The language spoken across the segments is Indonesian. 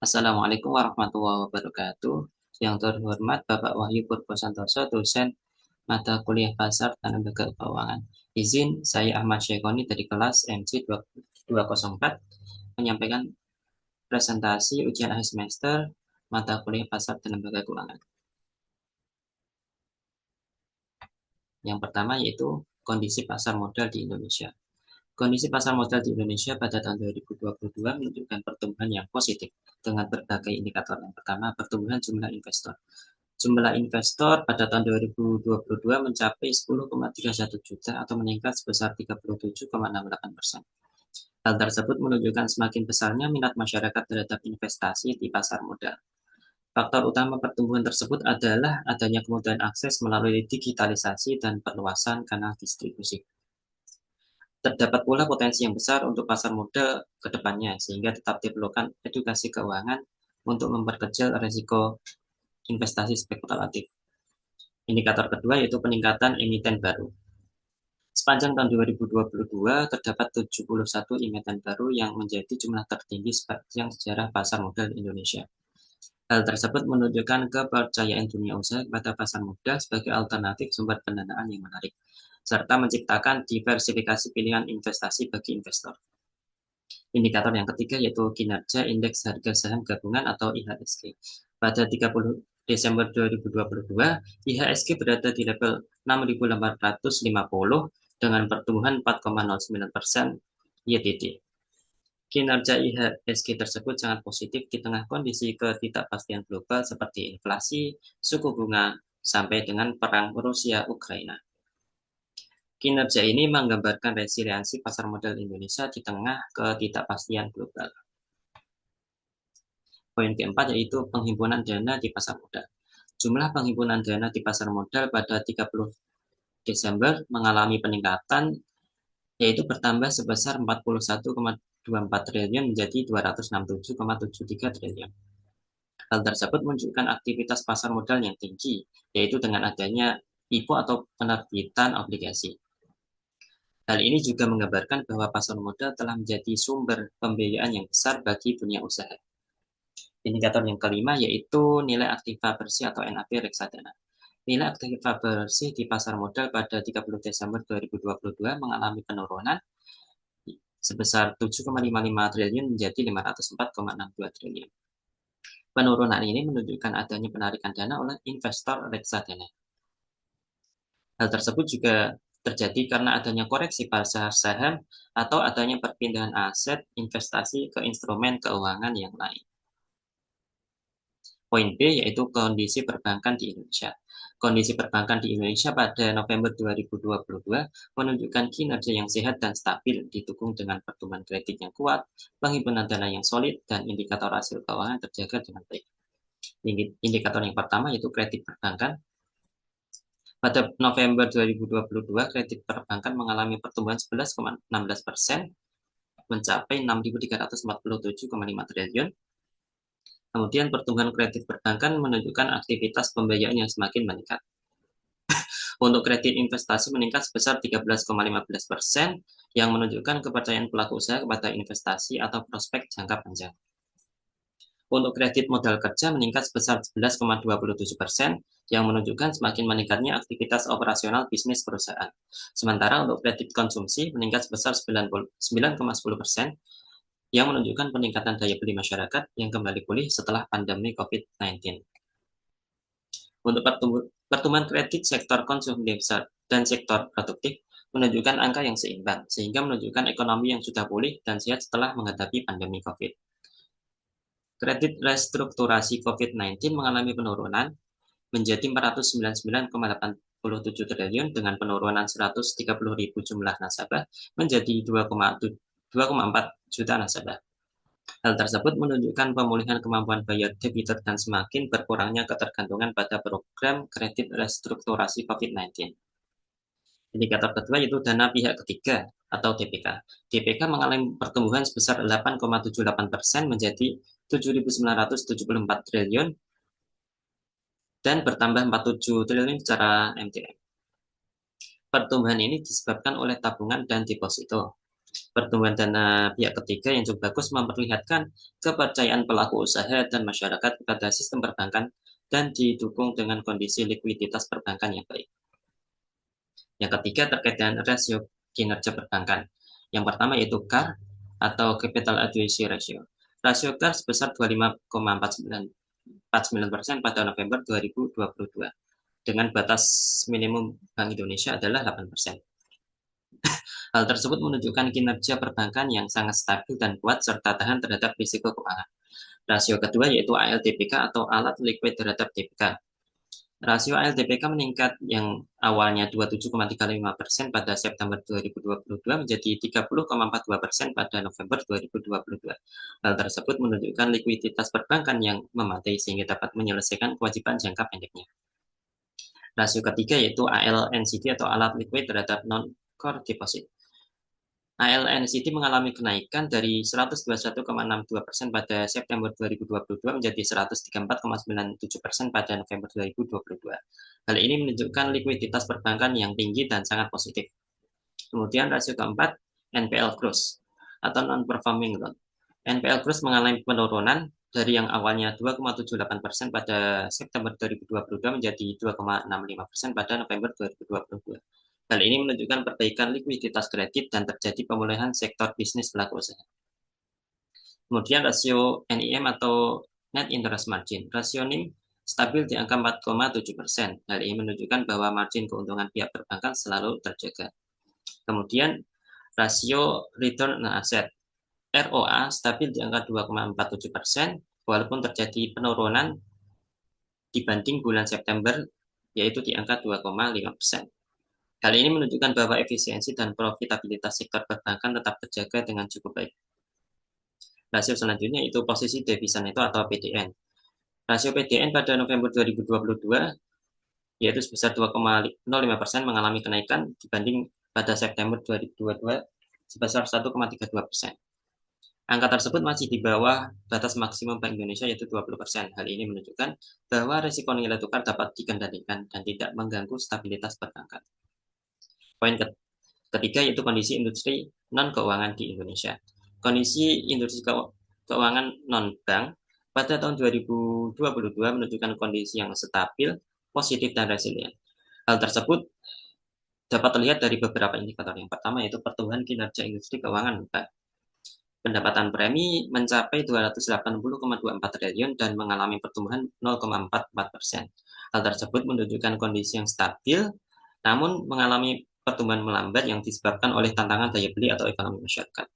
Assalamualaikum warahmatullahi wabarakatuh. Yang terhormat Bapak Wahyu Purwosantoso, dosen mata kuliah Pasar dan Lembaga Keuangan. Izin saya Ahmad Syekhoni dari kelas MC 204 menyampaikan presentasi ujian akhir semester mata kuliah Pasar dan Lembaga Keuangan. Yang pertama yaitu kondisi pasar modal di Indonesia. Kondisi pasar modal di Indonesia pada tahun 2022 menunjukkan pertumbuhan yang positif dengan berbagai indikator. Yang pertama, pertumbuhan jumlah investor. Jumlah investor pada tahun 2022 mencapai 10,31 juta atau meningkat sebesar 37,68%. Hal tersebut menunjukkan semakin besarnya minat masyarakat terhadap investasi di pasar modal. Faktor utama pertumbuhan tersebut adalah adanya kemudahan akses melalui digitalisasi dan perluasan kanal distribusi. Terdapat pula potensi yang besar untuk pasar modal ke depannya, sehingga tetap diperlukan edukasi keuangan untuk memperkecil risiko investasi spekulatif. Indikator kedua yaitu peningkatan emiten baru. Sepanjang tahun 2022, terdapat 71 emiten baru yang menjadi jumlah tertinggi sepanjang sejarah pasar modal Indonesia. Hal tersebut menunjukkan kepercayaan dunia usaha kepada pasar modal sebagai alternatif sumber pendanaan yang menarik, serta menciptakan diversifikasi pilihan investasi bagi investor. Indikator yang ketiga yaitu kinerja indeks harga saham gabungan atau IHSG. Pada 30 Desember 2022, IHSG berada di level 6.850 dengan pertumbuhan 4,09% YTD. Kinerja IHSG tersebut sangat positif di tengah kondisi ketidakpastian global seperti inflasi, suku bunga, sampai dengan perang Rusia-Ukraina. Kinerja ini menggambarkan resiliensi pasar modal Indonesia di tengah ketidakpastian global. Poin keempat yaitu penghimpunan dana di pasar modal. Jumlah penghimpunan dana di pasar modal pada 30 Desember mengalami peningkatan yaitu bertambah sebesar 41,24 triliun menjadi 267,73 triliun. Hal tersebut menunjukkan aktivitas pasar modal yang tinggi, yaitu dengan adanya IPO atau penerbitan obligasi. Hal ini juga menggambarkan bahwa pasar modal telah menjadi sumber pembiayaan yang besar bagi dunia usaha. Indikator yang kelima yaitu nilai aktiva bersih atau NAV reksadana. Nilai aktiva bersih di pasar modal pada 30 Desember 2022 mengalami penurunan sebesar 7,55 triliun menjadi 504,62 triliun. Penurunan ini menunjukkan adanya penarikan dana oleh investor reksadana. Hal tersebut juga terjadi karena adanya koreksi pasar saham atau adanya perpindahan aset investasi ke instrumen keuangan yang lain. Poin B yaitu kondisi perbankan di Indonesia. Kondisi perbankan di Indonesia pada November 2022 menunjukkan kinerja yang sehat dan stabil didukung dengan pertumbuhan kredit yang kuat, penghimpunan dana yang solid, dan indikator hasil keuangan terjaga dengan baik. Indikator yang pertama yaitu kredit perbankan. Pada November 2022, kredit perbankan mengalami pertumbuhan 11,16%, mencapai 6.347,5 triliun. Kemudian pertumbuhan kredit perbankan menunjukkan aktivitas pembayaran yang semakin meningkat. Untuk kredit investasi meningkat sebesar 13,15%, yang menunjukkan kepercayaan pelaku usaha kepada investasi atau prospek jangka panjang. Untuk kredit modal kerja meningkat sebesar 11,27%, yang menunjukkan semakin meningkatnya aktivitas operasional bisnis perusahaan. Sementara untuk kredit konsumsi meningkat sebesar 9,10%, yang menunjukkan peningkatan daya beli masyarakat yang kembali pulih setelah pandemi COVID-19. Untuk pertumbuhan kredit sektor konsumtif dan sektor produktif menunjukkan angka yang seimbang, sehingga menunjukkan ekonomi yang sudah pulih dan sehat setelah menghadapi pandemi COVID. Kredit restrukturasi COVID-19 mengalami penurunan menjadi 499,87 triliun dengan penurunan 130.000 jumlah nasabah menjadi 2,4 juta nasabah. Hal tersebut menunjukkan pemulihan kemampuan bayar debitur dan semakin berkurangnya ketergantungan pada program kredit restrukturasi COVID-19. Indikator kedua yaitu dana pihak ketiga atau DPK. DPK mengalami pertumbuhan sebesar 8,78% menjadi 7.974 triliun dan bertambah 47 triliun secara MTM. Pertumbuhan ini disebabkan oleh tabungan dan deposito. Pertumbuhan dana pihak ketiga yang cukup bagus memperlihatkan kepercayaan pelaku usaha dan masyarakat pada sistem perbankan dan didukung dengan kondisi likuiditas perbankan yang baik. Yang ketiga terkait dengan rasio kinerja perbankan. Yang pertama yaitu CAR atau Capital Adequacy Ratio. Rasio CAR sebesar 25,49% pada November 2022 dengan batas minimum Bank Indonesia adalah 8%. Hal tersebut menunjukkan kinerja perbankan yang sangat stabil dan kuat serta tahan terhadap risiko keuangan. Rasio kedua yaitu ALTPK atau alat liquid terhadap DPK. Rasio ALTPK meningkat yang awalnya 27,35% pada September 2022 menjadi 30,42% pada November 2022. Hal tersebut menunjukkan likuiditas perbankan yang memadai sehingga dapat menyelesaikan kewajiban jangka pendeknya. Rasio ketiga yaitu ALNCD atau alat liquid terhadap non-core deposit. ALNCD mengalami kenaikan dari 121,62% pada September 2022 menjadi 134,97% pada November 2022. Hal ini menunjukkan likuiditas perbankan yang tinggi dan sangat positif. Kemudian rasio keempat, NPL Gross atau Non-Performing Loan. NPL Gross mengalami penurunan dari yang awalnya 2,78% pada September 2022 menjadi 2,65% pada November 2022. Hal ini menunjukkan perbaikan likuiditas kredit dan terjadi pemulihan sektor bisnis pelaku usaha. Kemudian rasio NIM atau Net Interest Margin. Rasio NIM stabil di angka 4,7%. Hal ini menunjukkan bahwa margin keuntungan pihak perbankan selalu terjaga. Kemudian rasio Return on Asset ROA stabil di angka 2,47%, walaupun terjadi penurunan dibanding bulan September, yaitu di angka 2,5%. Hal ini menunjukkan bahwa efisiensi dan profitabilitas sektor perbankan tetap terjaga dengan cukup baik. Rasio selanjutnya itu posisi devisa neto atau PDN. Rasio PDN pada November 2022 yaitu sebesar 2,05% mengalami kenaikan dibanding pada September 2022 sebesar 1,32%. Angka tersebut masih di bawah batas maksimum Bank Indonesia yaitu 20%. Hal ini menunjukkan bahwa risiko nilai tukar dapat dikendalikan dan tidak mengganggu stabilitas perbankan. Poin ketiga yaitu kondisi industri non-keuangan di Indonesia. Kondisi industri keuangan non-bank pada tahun 2022 menunjukkan kondisi yang stabil, positif, dan resilient. Hal tersebut dapat terlihat dari beberapa indikator. Yang pertama yaitu pertumbuhan kinerja industri keuangan bank. Pendapatan premi mencapai 280,24 triliun dan mengalami pertumbuhan 0,44%. Hal tersebut menunjukkan kondisi yang stabil, namun mengalami pertumbuhan melambat yang disebabkan oleh tantangan daya beli atau ekonomi masyarakat.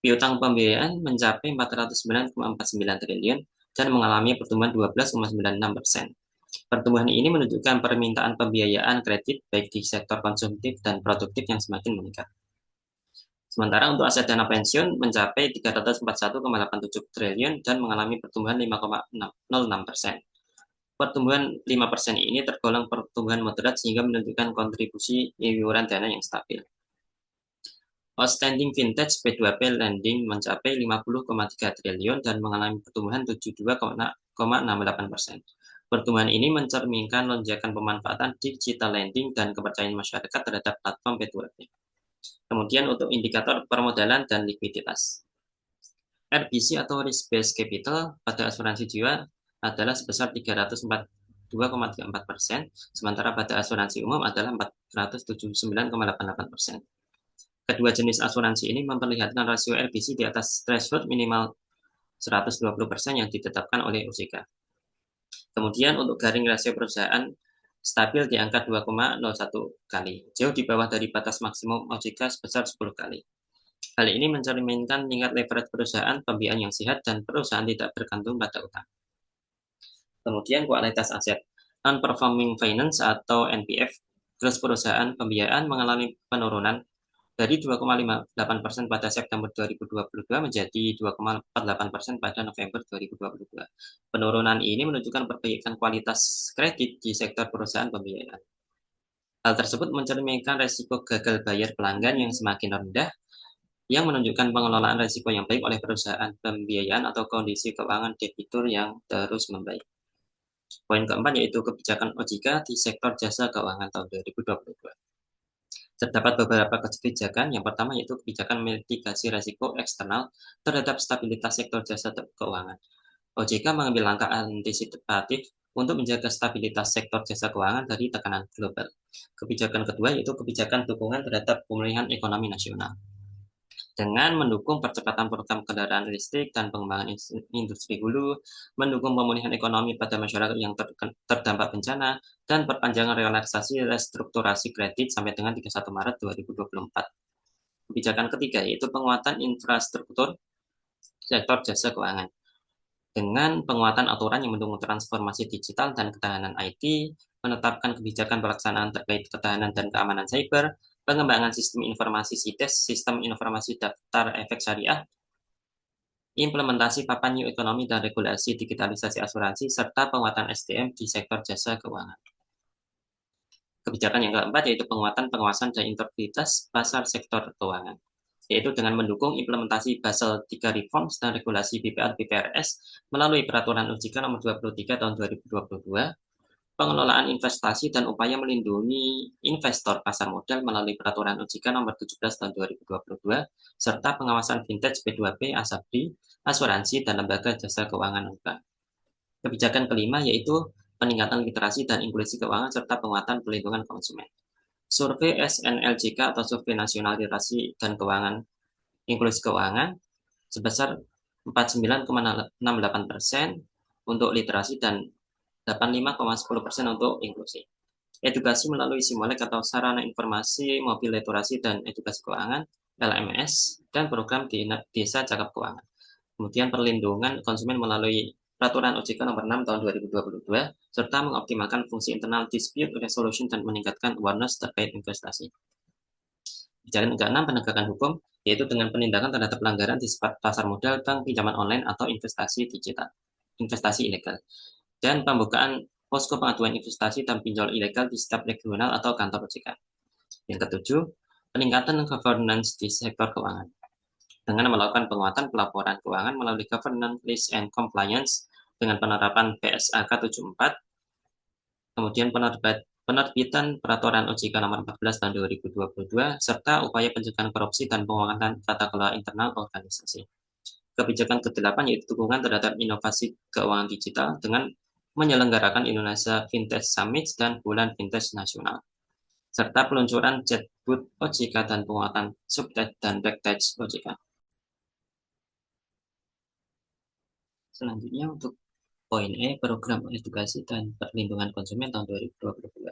Piutang pembiayaan mencapai 409,49 triliun dan mengalami pertumbuhan 12,96%. Pertumbuhan ini menunjukkan permintaan pembiayaan kredit baik di sektor konsumtif dan produktif yang semakin meningkat. Sementara untuk aset dana pensiun mencapai 341,87 triliun dan mengalami pertumbuhan 5,06%. Pertumbuhan 5% ini tergolong pertumbuhan moderat sehingga menunjukkan kontribusi iuran dana yang stabil. Outstanding vintage P2P lending mencapai 50,3 triliun dan mengalami pertumbuhan 72,68%. Pertumbuhan ini mencerminkan lonjakan pemanfaatan digital lending dan kepercayaan masyarakat terhadap platform P2P. Kemudian untuk indikator permodalan dan likuiditas. RBC atau Risk Based Capital pada asuransi jiwa adalah sebesar 342,34%, sementara pada asuransi umum adalah 479,88%. Kedua jenis asuransi ini memperlihatkan rasio RBC di atas threshold minimal 120% yang ditetapkan oleh OJK. Kemudian untuk garing rasio perusahaan stabil di angka 2,01 kali, jauh di bawah dari batas maksimum OJK sebesar 10 kali. Hal ini mencerminkan tingkat leverage perusahaan, pembiayaan yang sehat, dan perusahaan tidak bergantung pada utang. Kemudian kualitas aset. Non-performing finance atau NPF, gross perusahaan pembiayaan mengalami penurunan dari 2,58% pada September 2022 menjadi 2,48% pada November 2022. Penurunan ini menunjukkan perbaikan kualitas kredit di sektor perusahaan pembiayaan. Hal tersebut mencerminkan resiko gagal bayar pelanggan yang semakin rendah, yang menunjukkan pengelolaan risiko yang baik oleh perusahaan pembiayaan atau kondisi keuangan debitur yang terus membaik. Poin keempat yaitu kebijakan OJK di sektor jasa keuangan tahun 2022. Terdapat beberapa kebijakan. Yang pertama yaitu kebijakan mitigasi risiko eksternal terhadap stabilitas sektor jasa keuangan. OJK mengambil langkah antisipatif untuk menjaga stabilitas sektor jasa keuangan dari tekanan global. Kebijakan kedua yaitu kebijakan dukungan terhadap pemulihan ekonomi nasional. Dengan mendukung percepatan program kendaraan listrik dan pengembangan industri hulu, mendukung pemulihan ekonomi pada masyarakat yang terdampak bencana, dan perpanjangan relaksasi restrukturasi kredit sampai dengan 31 Maret 2024. Kebijakan ketiga yaitu penguatan infrastruktur sektor jasa keuangan. Dengan penguatan aturan yang mendukung transformasi digital dan ketahanan IT, menetapkan kebijakan pelaksanaan terkait ketahanan dan keamanan cyber, pengembangan sistem informasi CITES, sistem informasi daftar efek syariah, implementasi Papan New Economy dan regulasi digitalisasi asuransi, serta penguatan SDM di sektor jasa keuangan. Kebijakan yang keempat yaitu penguatan pengawasan dan integritas pasar sektor keuangan, yaitu dengan mendukung implementasi Basel III Reforms dan regulasi BPR-BPRS melalui Peraturan OJK Nomor 23 Tahun 2022, pengelolaan investasi dan upaya melindungi investor pasar modal melalui Peraturan OJK Nomor 17 Tahun 2022, serta pengawasan vintage P2P, ASABRI, asuransi, dan lembaga jasa keuangan non-bank. Kebijakan kelima yaitu peningkatan literasi dan inklusi keuangan serta penguatan perlindungan konsumen. Survei SNLJK atau Survei Nasional Literasi dan Keuangan Inklusi Keuangan sebesar 49,68% untuk literasi dan 85,10% untuk inklusi. Edukasi melalui Simolek atau Sarana Informasi Mobil Literasi dan Edukasi Keuangan (LMS) dan program Desa Cakap Keuangan. Kemudian perlindungan konsumen melalui Peraturan OJK Nomor 6 Tahun 2022 serta mengoptimalkan fungsi internal dispute resolution dan meningkatkan awareness terkait investasi. Kebijakan keenam penegakan hukum yaitu dengan penindakan terhadap pelanggaran di pasar modal, bank, pinjaman online atau investasi digital, investasi ilegal, dan pembukaan posko pengaduan investasi dan pinjol ilegal di setiap regional atau kantor OJK. Yang ketujuh, peningkatan governance di sektor keuangan dengan melakukan penguatan pelaporan keuangan melalui governance risk and compliance dengan penerapan PSAK 74, kemudian penerbitan Peraturan OJK Nomor 14 Tahun 2022, serta upaya pencegahan korupsi dan penguatan tata kelola internal organisasi. Kebijakan ke-8 yaitu dukungan terhadap inovasi keuangan digital dengan menyelenggarakan Indonesia Fintech Summit dan Bulan Fintech Nasional, serta peluncuran chatbot OJK dan penguatan subtech dan backtech OJK. Selanjutnya untuk poin E, program edukasi dan perlindungan konsumen tahun 2022.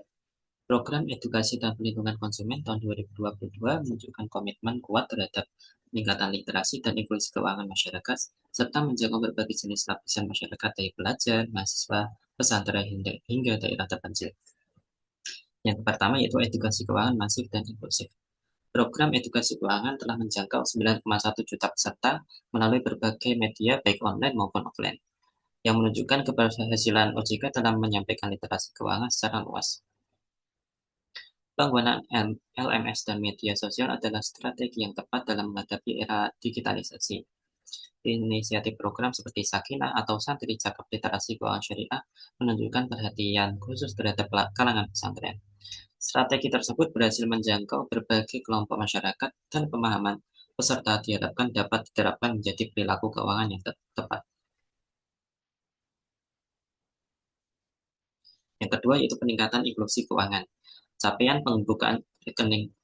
Program edukasi dan perlindungan konsumen tahun 2022 menunjukkan komitmen kuat terhadap peningkatan literasi dan inklusi keuangan masyarakat, serta menjaga berbagai jenis lapisan masyarakat dari pelajar, mahasiswa, pesantren hingga daerah terpencil. Yang pertama yaitu edukasi keuangan masif dan inklusif. Program edukasi keuangan telah menjangkau 9,1 juta peserta melalui berbagai media baik online maupun offline, yang menunjukkan keberhasilan OJK dalam menyampaikan literasi keuangan secara luas. Penggunaan LMS dan media sosial adalah strategi yang tepat dalam menghadapi era digitalisasi. Inisiatif program seperti Sakinah atau Santri Cakap Literasi Keuangan Syariah menunjukkan perhatian khusus terhadap kalangan pesantren. Strategi tersebut berhasil menjangkau berbagai kelompok masyarakat dan pemahaman peserta diharapkan dapat diterapkan menjadi perilaku keuangan yang tepat. Yang kedua yaitu peningkatan inklusi keuangan. Capaian pembukaan rekening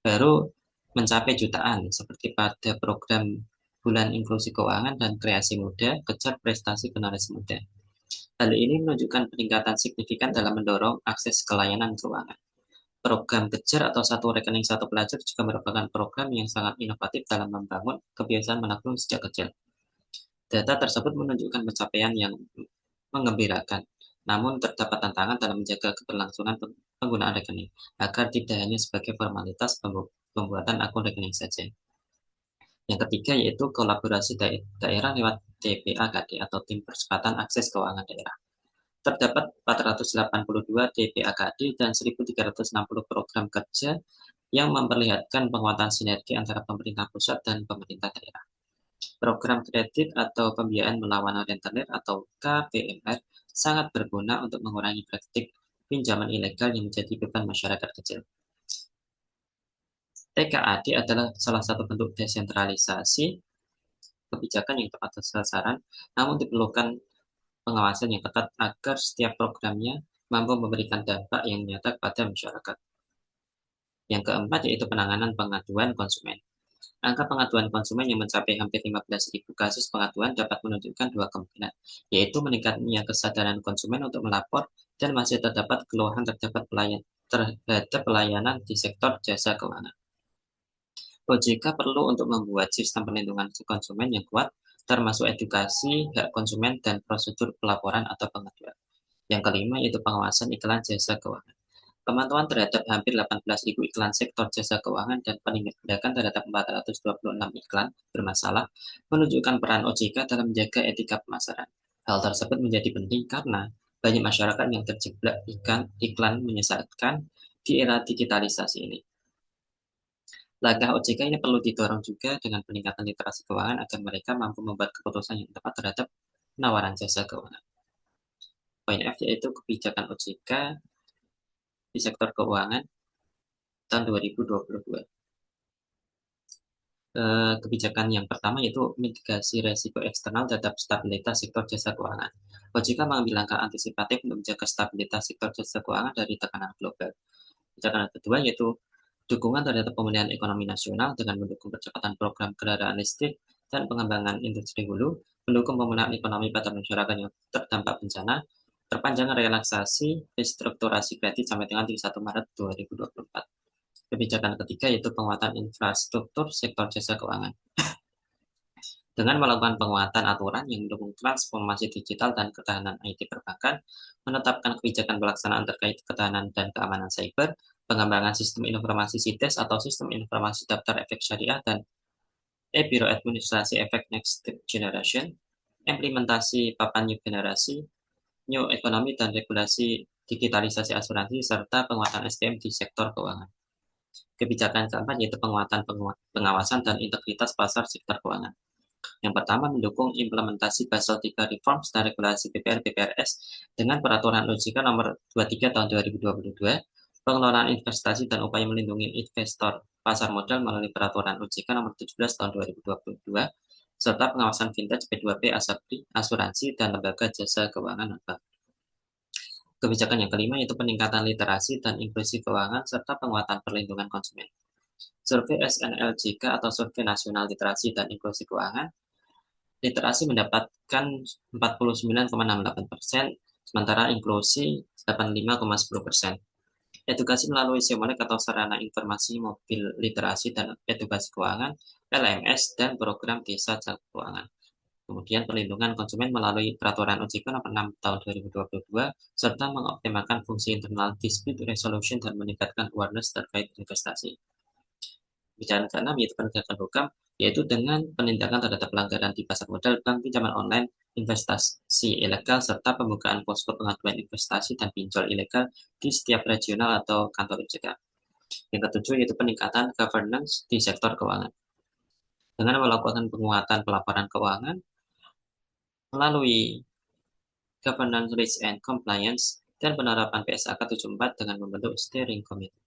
baru mencapai jutaan, seperti pada program Bulan Inklusi Keuangan dan Kreasi Muda, Kejar Prestasi Generasi Muda. Hal ini menunjukkan peningkatan signifikan dalam mendorong akses ke layanan keuangan. Program Kejar atau Satu Rekening Satu Pelajar juga merupakan program yang sangat inovatif dalam membangun kebiasaan menabung sejak kecil. Data tersebut menunjukkan pencapaian yang menggembirakan, namun terdapat tantangan dalam menjaga keberlangsungan penggunaan rekening, agar tidak hanya sebagai formalitas pembuatan akun rekening saja. Yang ketiga yaitu kolaborasi daerah lewat TPAKD atau Tim Percepatan Akses Keuangan Daerah. Terdapat 482 TPAKD dan 1.360 program kerja yang memperlihatkan penguatan sinergi antara pemerintah pusat dan pemerintah daerah. Program kredit atau pembiayaan melawan rentenir atau KPMR sangat berguna untuk mengurangi praktik pinjaman ilegal yang menjadi beban masyarakat kecil. TKAD adalah salah satu bentuk desentralisasi kebijakan yang tepat sasaran, namun diperlukan pengawasan yang ketat agar setiap programnya mampu memberikan dampak yang nyata kepada masyarakat. Yang keempat yaitu penanganan pengaduan konsumen. Angka pengaduan konsumen yang mencapai hampir 15.000 kasus pengaduan dapat menunjukkan dua kemungkinan, yaitu meningkatnya kesadaran konsumen untuk melapor dan masih terdapat keluhan terhadap pelayanan di sektor jasa keuangan. OJK perlu untuk membuat sistem perlindungan konsumen yang kuat, termasuk edukasi hak konsumen dan prosedur pelaporan atau pengaduan. Yang kelima yaitu pengawasan iklan jasa keuangan. Pemantauan terhadap hampir 18.000 iklan sektor jasa keuangan dan penindakan terhadap 426 iklan bermasalah menunjukkan peran OJK dalam menjaga etika pemasaran. Hal tersebut menjadi penting karena banyak masyarakat yang terjebak iklan menyesatkan di era digitalisasi ini. Langkah OJK ini perlu didorong juga dengan peningkatan literasi keuangan agar mereka mampu membuat keputusan yang tepat terhadap penawaran jasa keuangan. Poin F yaitu kebijakan OJK di sektor keuangan tahun 2022. Kebijakan yang pertama yaitu mitigasi resiko eksternal terhadap stabilitas sektor jasa keuangan. OJK mengambil langkah antisipatif untuk menjaga stabilitas sektor jasa keuangan dari tekanan global. Kebijakan yang kedua yaitu dukungan terhadap pemulihan ekonomi nasional dengan mendukung percepatan program kendaraan listrik dan pengembangan industri hulu, mendukung pemulihan ekonomi pada masyarakat yang terdampak bencana, perpanjangan relaksasi restrukturasi kredit sampai dengan 31 Maret 2024. Kebijakan ketiga yaitu penguatan infrastruktur sektor jasa keuangan. Dengan melakukan penguatan aturan yang mendukung transformasi digital dan ketahanan IT perbankan, menetapkan kebijakan pelaksanaan terkait ketahanan dan keamanan cyber, pengembangan sistem informasi CITES atau sistem informasi daftar efek syariah dan e-biro administrasi efek next generation, implementasi papan new generasi, new economy dan regulasi digitalisasi asuransi, serta penguatan SDM di sektor keuangan. Kebijakan keempat yaitu penguatan pengawasan dan integritas pasar sektor keuangan. Yang pertama, mendukung implementasi Basel III Reforms dan regulasi BPR-BPRS dengan peraturan OJK nomor 23 tahun 2022, pengelolaan investasi dan upaya melindungi investor pasar modal melalui peraturan OJK nomor 17 tahun 2022, serta pengawasan vintage P2P Asabri, asuransi, dan lembaga jasa keuangan non-bank. Kebijakan yang kelima yaitu peningkatan literasi dan inklusi keuangan serta penguatan perlindungan konsumen. Survei SNLJK atau Survei Nasional Literasi dan Inklusi Keuangan, literasi mendapatkan 49,68%, sementara inklusi 85,10%. Edukasi melalui Semonek atau Sarana Informasi Mobil Literasi dan Edukasi Keuangan, LMS, dan Program Desa Keuangan. Kemudian perlindungan konsumen melalui Peraturan OJK Nomor 6 Tahun 2022, serta mengoptimalkan fungsi internal dispute resolution dan meningkatkan awareness terkait investasi. Kebijakan keenam yaitu penegakan hukum, yaitu dengan penindakan terhadap pelanggaran di pasar modal, bank, pinjaman online, investasi ilegal, serta pembukaan posko pengaduan investasi dan pinjol ilegal di setiap regional atau kantor OJK. Yang ketujuh yaitu peningkatan governance di sektor keuangan. Dengan melakukan penguatan pelaporan keuangan, melalui Governance Risk and Compliance, dan penerapan PSAK 74 dengan membentuk Steering Committee.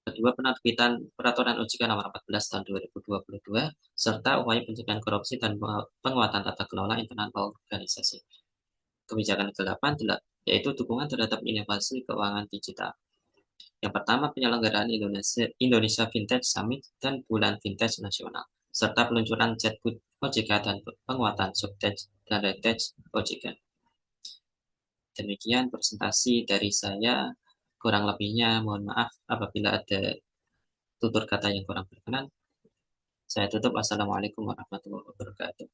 Kedua, penerbitan Peraturan OJK Nomor 14 Tahun 2022, serta upaya pencegahan korupsi dan penguatan tata kelola internal organisasi. Kebijakan ke-8 yaitu dukungan terhadap inovasi keuangan digital. Yang pertama, penyelenggaraan Indonesia Vintage Summit dan Bulan Vintage Nasional, serta peluncuran chatbot OJK dan penguatan subtech dan retech OJK. Demikian presentasi dari saya. Kurang lebihnya mohon maaf apabila ada tutur kata yang kurang berkenan. Saya tutup. Wassalamualaikum warahmatullahi wabarakatuh.